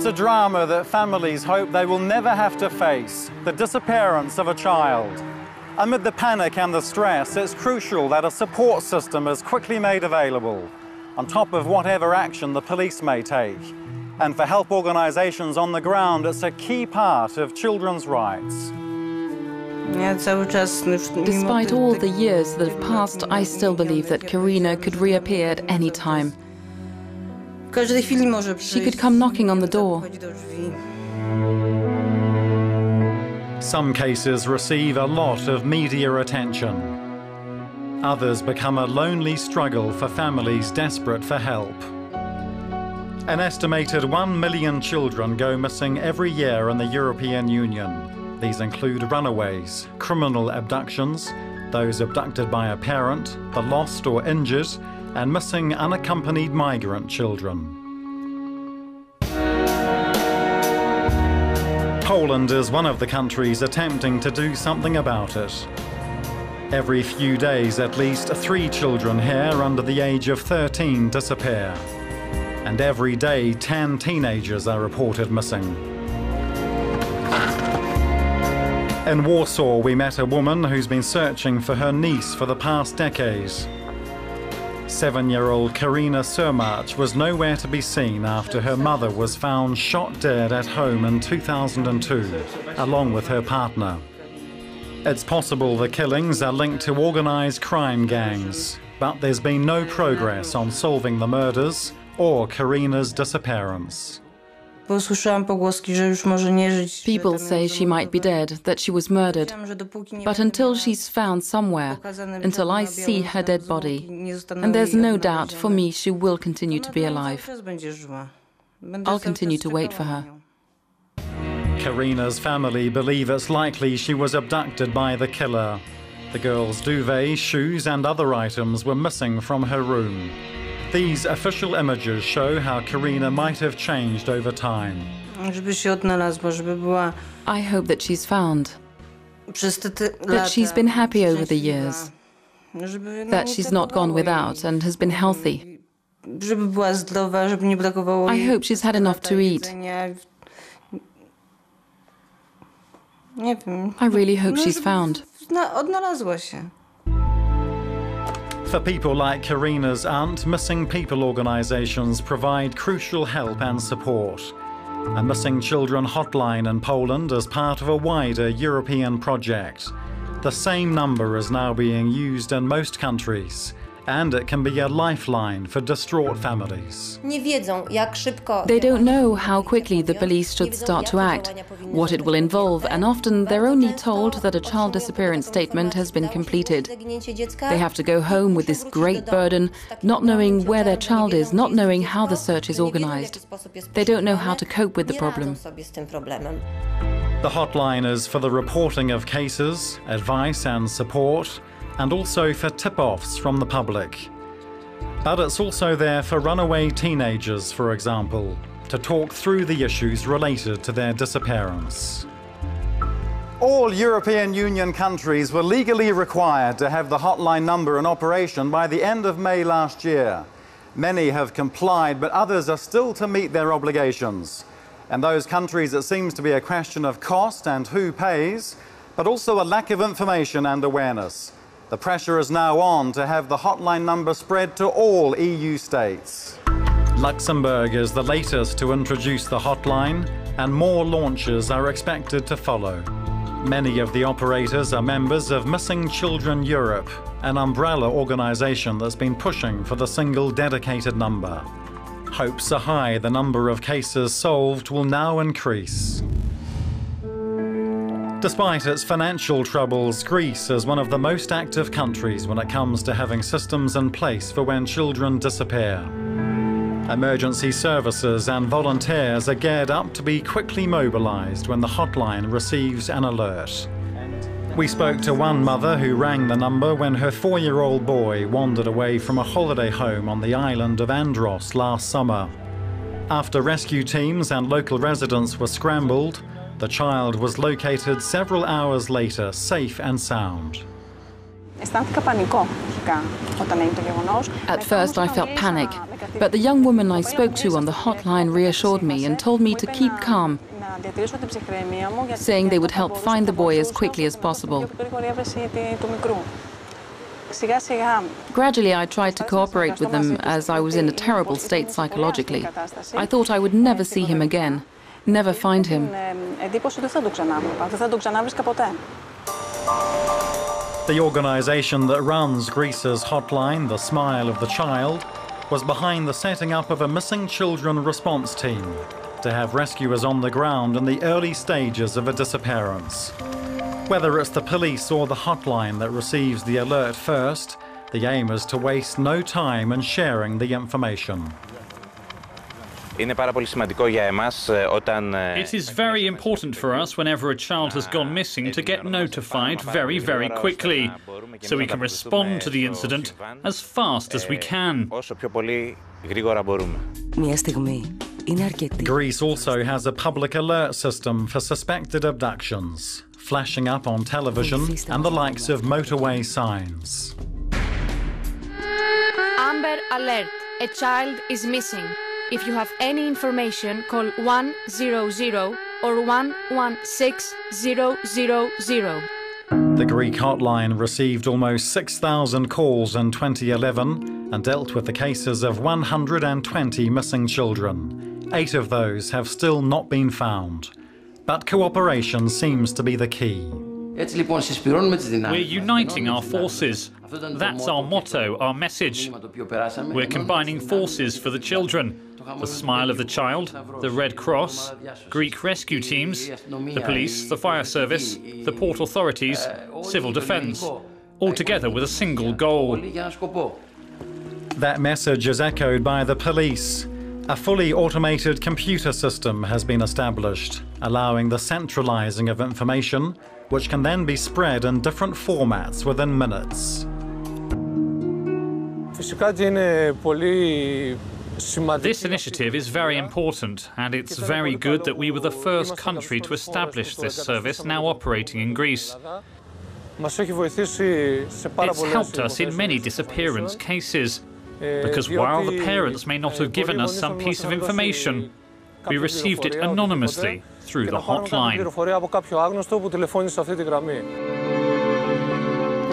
It's a drama that families hope they will never have to face, the disappearance of a child. Amid the panic and the stress, it's crucial that a support system is quickly made available, on top of whatever action the police may take. And for help organisations on the ground, it's a key part of children's rights. Despite all the years that have passed, I still believe that Karina could reappear at any time. She could come knocking on the door. Some cases receive a lot of media attention. Others become a lonely struggle for families desperate for help. An estimated 1 million children go missing every year in the European Union. These include runaways, criminal abductions, those abducted by a parent, the lost or injured, and missing unaccompanied migrant children. Poland is one of the countries attempting to do something about it. Every few days, at least 3 children here under the age of 13 disappear. And every day, 10 teenagers are reported missing. In Warsaw, we met a woman who's been searching for her niece for the past decade. 7-year-old Karina Surmach was nowhere to be seen after her mother was found shot dead at home in 2002, along with her partner. It's possible the killings are linked to organised crime gangs, but there's been no progress on solving the murders or Karina's disappearance. People say she might be dead, that she was murdered. But until she's found somewhere, until I see her dead body, and there's no doubt for me she will continue to be alive. I'll continue to wait for her. Karina's family believe it's likely she was abducted by the killer. The girl's duvet, shoes and other items were missing from her room. These official images show how Karina might have changed over time. I hope that she's found, that she's been happy over the years, that she's not gone without and has been healthy. I hope she's had enough to eat. I really hope she's found. For people like Karina's aunt, missing people organisations provide crucial help and support. A missing children hotline in Poland is part of a wider European project. The same number is now being used in most countries, and it can be a lifeline for distraught families. They don't know how quickly the police should start to act, what it will involve, and often they're only told that a child disappearance statement has been completed. They have to go home with this great burden, not knowing where their child is, not knowing how the search is organized. They don't know how to cope with the problem. The hotline is for the reporting of cases, advice and support, and also for tip-offs from the public. But it's also there for runaway teenagers, for example, to talk through the issues related to their disappearance. All European Union countries were legally required to have the hotline number in operation by the end of May last year. Many have complied, but others are still to meet their obligations. In those countries, it seems to be a question of cost and who pays, but also a lack of information and awareness. The pressure is now on to have the hotline number spread to all EU states. Luxembourg is the latest to introduce the hotline, and more launches are expected to follow. Many of the operators are members of Missing Children Europe, an umbrella organisation that's been pushing for the single dedicated number. Hopes are high the number of cases solved will now increase. Despite its financial troubles, Greece is one of the most active countries when it comes to having systems in place for when children disappear. Emergency services and volunteers are geared up to be quickly mobilised when the hotline receives an alert. We spoke to one mother who rang the number when her 4-year-old boy wandered away from a holiday home on the island of Andros last summer. After rescue teams and local residents were scrambled, the child was located several hours later, safe and sound. At first I felt panic, but the young woman I spoke to on the hotline reassured me and told me to keep calm, saying they would help find the boy as quickly as possible. Gradually I tried to cooperate with them as I was in a terrible state psychologically. I thought I would never see him again, never find him. The organisation that runs Greece's hotline, The Smile of the Child, was behind the setting up of a missing children response team to have rescuers on the ground in the early stages of a disappearance. Whether it's the police or the hotline that receives the alert first, the aim is to waste no time in sharing the information. It is very important for us whenever a child has gone missing to get notified very, very quickly, so we can respond to the incident as fast as we can. Greece also has a public alert system for suspected abductions, flashing up on television and the likes of motorway signs. Amber Alert, a child is missing. If you have any information, call 100 or 116000. The Greek hotline received almost 6,000 calls in 2011 and dealt with the cases of 120 missing children. 8 of those have still not been found. But cooperation seems to be the key. We're uniting our forces. That's our motto, our message. We're combining forces for the children. The Smile of the Child, the Red Cross, Greek rescue teams, the police, the fire service, the port authorities, civil defence, all together with a single goal. That message is echoed by the police. A fully automated computer system has been established, allowing the centralising of information, which can then be spread in different formats within minutes. This initiative is very important, and it's very good that we were the first country to establish this service now operating in Greece. It's helped us in many disappearance cases, because while the parents may not have given us some piece of information, we received it anonymously through the hotline.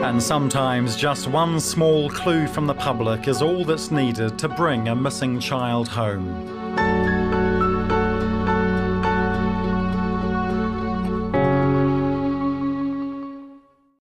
And sometimes just one small clue from the public is all that's needed to bring a missing child home.